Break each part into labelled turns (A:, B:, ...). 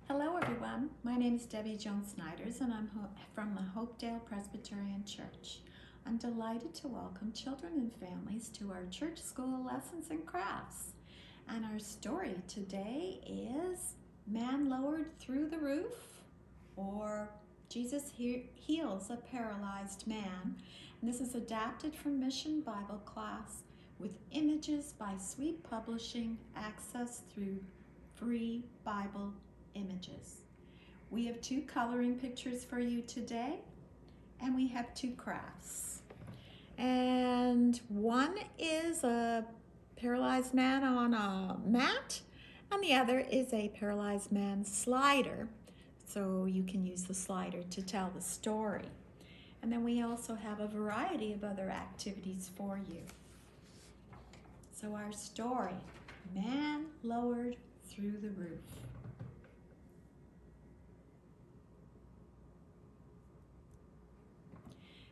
A: Hello everyone, my name is Debbie Jones-Snyders and I'm from the Hopedale Presbyterian Church. I'm delighted to welcome children and families to our church school lessons and crafts. And our story today is Man Lowered Through the Roof, or Jesus Heals a Paralyzed Man. And this is adapted from Mission Bible Class with images by Sweet Publishing, access through free Bible images. We have 2 coloring pictures for you today, and we have 2 crafts. And one is a paralyzed man on a mat, and the other is a paralyzed man slider. So you can use the slider to tell the story. And then we also have a variety of other activities for you. So our story, Man Lowered Through the Roof.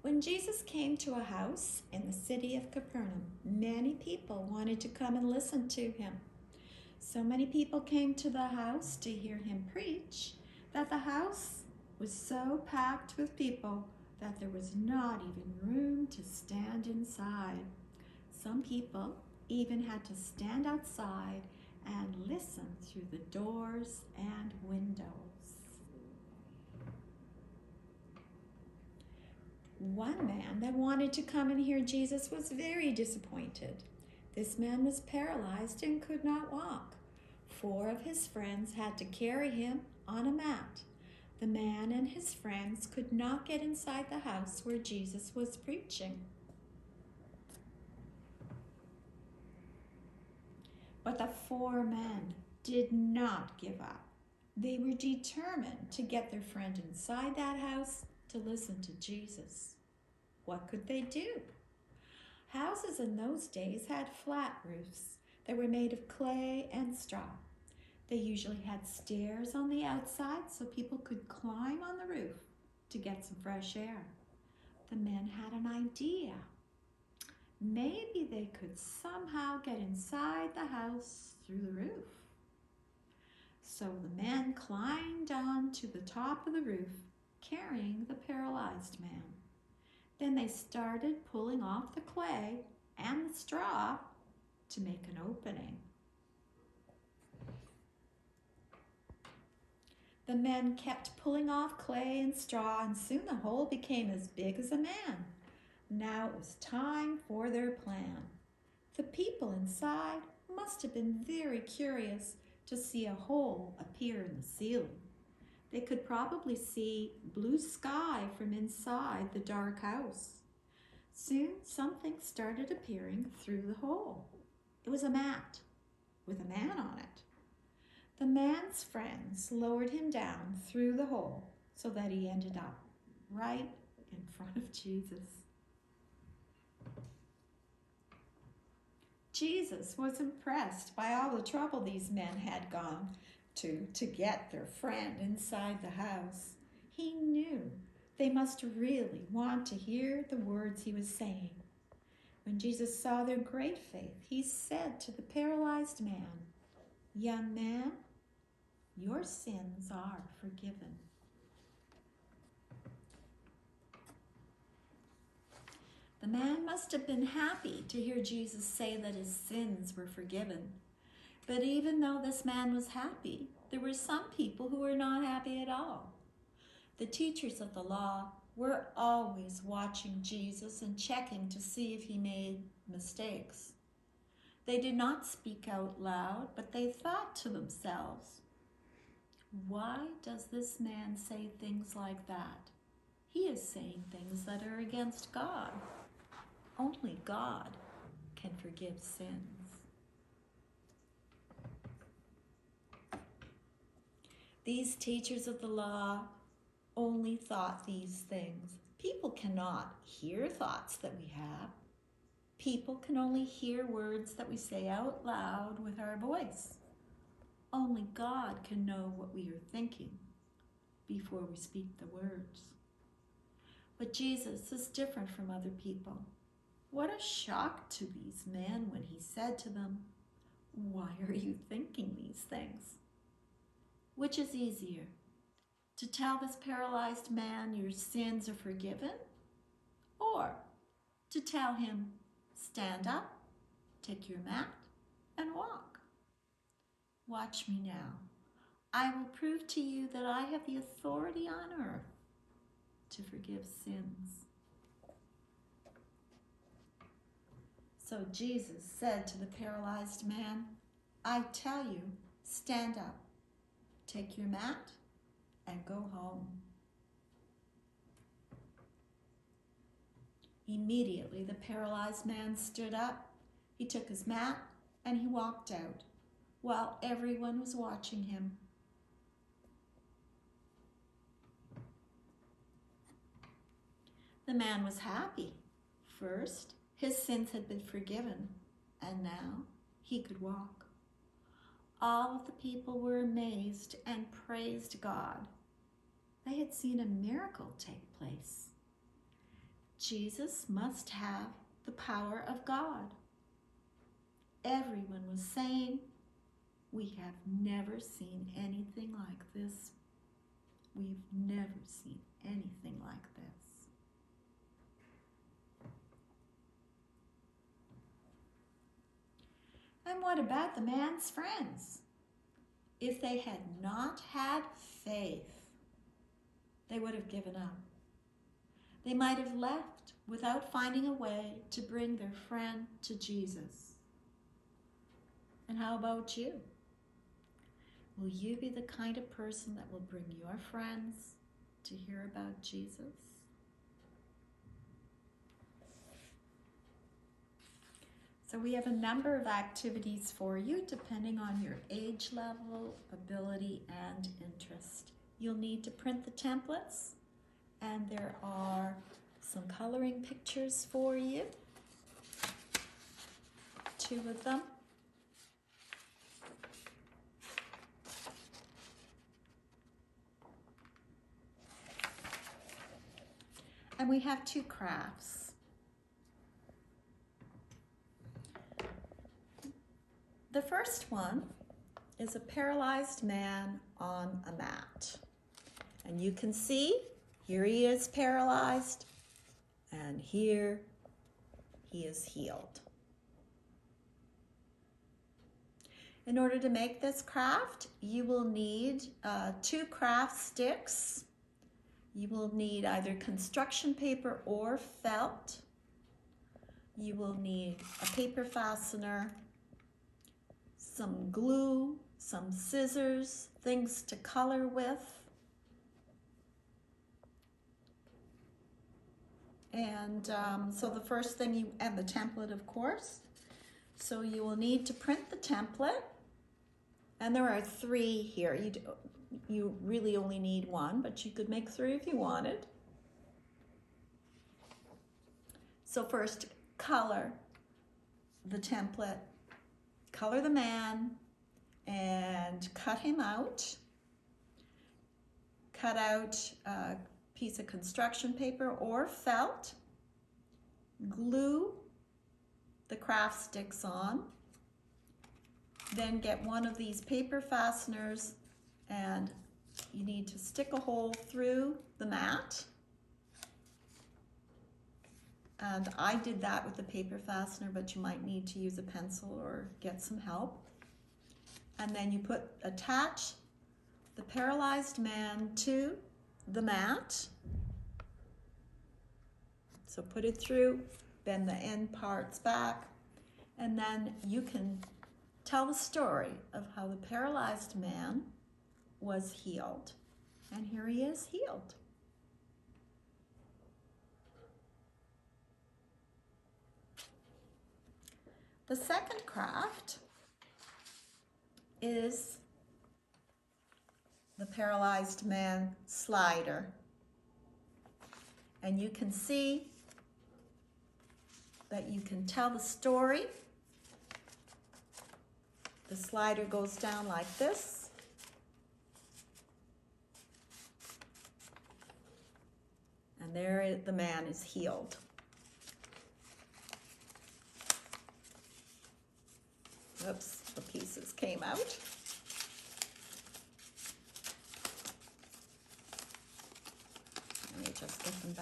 A: When Jesus came to a house in the city of Capernaum, many people wanted to come and listen to him. So many people came to the house to hear him preach that the house was so packed with people that there was not even room to stand inside. Some people even had to stand outside and listen through the doors and windows. One man that wanted to come and hear Jesus was very disappointed. This man was paralyzed and could not walk. 4 of his friends had to carry him on a mat. The man and his friends could not get inside the house where Jesus was preaching. But the 4 men did not give up. They were determined to get their friend inside that house to listen to Jesus. What could they do? Houses in those days had flat roofs that were made of clay and straw. They usually had stairs on the outside so people could climb on the roof to get some fresh air. The men had an idea. Maybe they could somehow get inside the house through the roof. So the men climbed on to the top of the roof, carrying the paralyzed man. Then they started pulling off the clay and the straw to make an opening. The men kept pulling off clay and straw, and soon the hole became as big as a man. Now it was time for their plan. The people inside must have been very curious to see a hole appear in the ceiling. They could probably see blue sky from inside the dark house. Soon something started appearing through the hole. It was a mat with a man on it. The man's friends lowered him down through the hole so that he ended up right in front of Jesus. Jesus was impressed by all the trouble these men had gone to get their friend inside the house. He knew they must really want to hear the words he was saying. When Jesus saw their great faith, he said to the paralyzed man, "Young man, your sins are forgiven." The man must have been happy to hear Jesus say that his sins were forgiven. But even though this man was happy, there were some people who were not happy at all. The teachers of the law were always watching Jesus and checking to see if he made mistakes. They did not speak out loud, but they thought to themselves, "Why does this man say things like that? He is saying things that are against God. Only God can forgive sins." These teachers of the law only thought these things. People cannot hear thoughts that we have. People can only hear words that we say out loud with our voice. Only God can know what we are thinking before we speak the words. But Jesus is different from other people. What a shock to these men when he said to them, "Why are you thinking these things?" Which is easier? To tell this paralyzed man your sins are forgiven? Or to tell him, stand up, take your mat, and walk? Watch me now. I will prove to you that I have the authority on earth to forgive sins. So Jesus said to the paralyzed man, I tell you, stand up, take your mat, and go home. Immediately the paralyzed man stood up, he took his mat, and he walked out, while everyone was watching him. The man was happy. First, his sins had been forgiven, and now he could walk. All of the people were amazed and praised God. They had seen a miracle take place. Jesus must have the power of God. Everyone was saying, we have never seen anything like this. We've never seen anything like this. And what about the man's friends? If they had not had faith, they would have given up. They might have left without finding a way to bring their friend to Jesus. And how about you? Will you be the kind of person that will bring your friends to hear about Jesus? So we have a number of activities for you depending on your age level, ability, and interest. You'll need to print the templates, and there are some coloring pictures for you, 2 of them. And we have 2 crafts. The first one is a paralyzed man on a mat. And you can see, here he is paralyzed, and here he is healed. In order to make this craft, you will need 2 craft sticks. You will need either construction paper or felt. You will need a paper fastener, some glue, some scissors, things to color with. And so the first thing and the template, of course. So you will need to print the template. And there are 3 here. You really only need 1, but you could make 3 if you wanted. So first, color the template, color the man, and cut him out. Cut out a piece of construction paper or felt. Glue the craft sticks on. Then get one of these paper fasteners, and you need to stick a hole through the mat. And I did that with the paper fastener, but you might need to use a pencil or get some help. And then you attach the paralyzed man to the mat. So put it through, bend the end parts back, and then you can tell the story of how the paralyzed man was healed. And here he is healed. The second craft is the paralyzed man slider. And you can see that you can tell the story. The slider goes down like this. And there the man is healed. Oops, the pieces came out.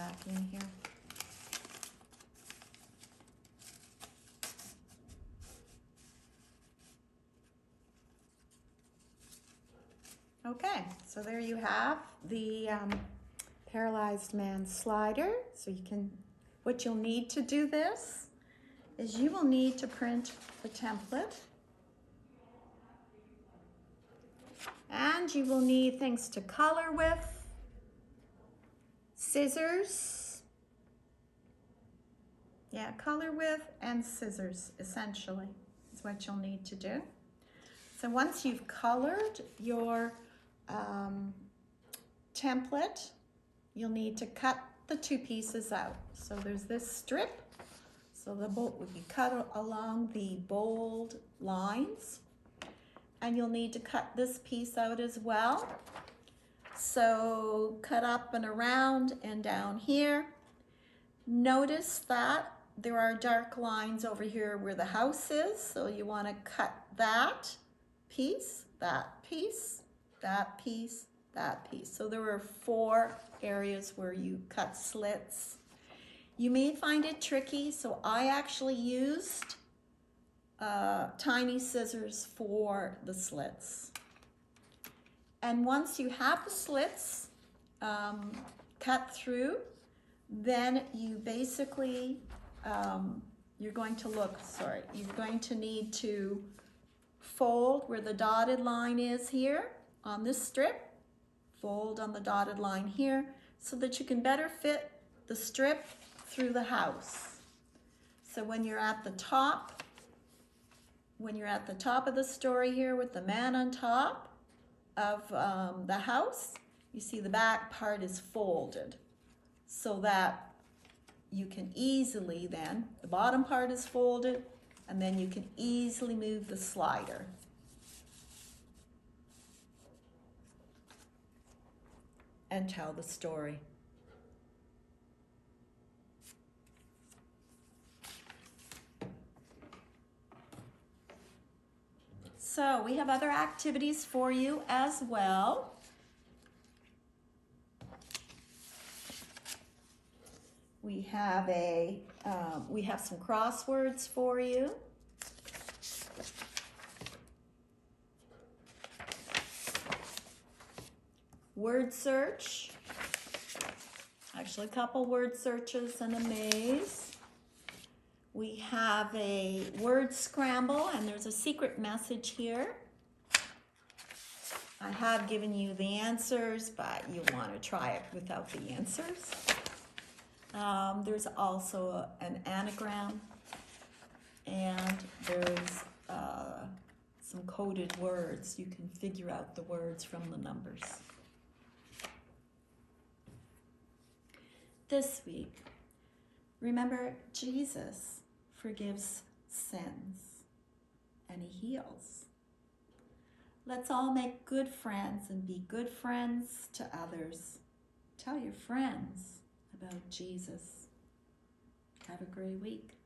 A: back in here. Okay, so there you have the Paralyzed Man slider. So you can, what you'll need to do this is you will need to print the template. And you will need things to color with, scissors. Yeah, color with and scissors, essentially, is what you'll need to do. So once you've colored your template, you'll need to cut the two pieces out. So there's this strip. So the bolt would be cut along the bold lines. And you'll need to cut this piece out as well. So cut up and around and down here. Notice that there are dark lines over here where the house is. So you want to cut that piece, that piece, that piece, that piece. So there are 4 areas where you cut slits. You may find it tricky, so I actually used tiny scissors for the slits. And once you have the slits cut through, then you basically, you're going to need to fold where the dotted line is here on this strip, fold on the dotted line here so that you can better fit the strip through the house. So when you're at the top of the story here with the man on top of the house, you see the back part is folded so that you can easily then, the bottom part is folded, and then you can easily move the slider. And tell the story. So we have other activities for you as well. We have some crosswords for you. Word search. Actually, a couple word searches and a maze. We have a word scramble, and there's a secret message here. I have given you the answers, but you want to try it without the answers. There's also an anagram, and there's some coded words. You can figure out the words from the numbers. This week, remember Jesus forgives sins and he heals. Let's all make good friends and be good friends to others. Tell your friends about Jesus. Have a great week.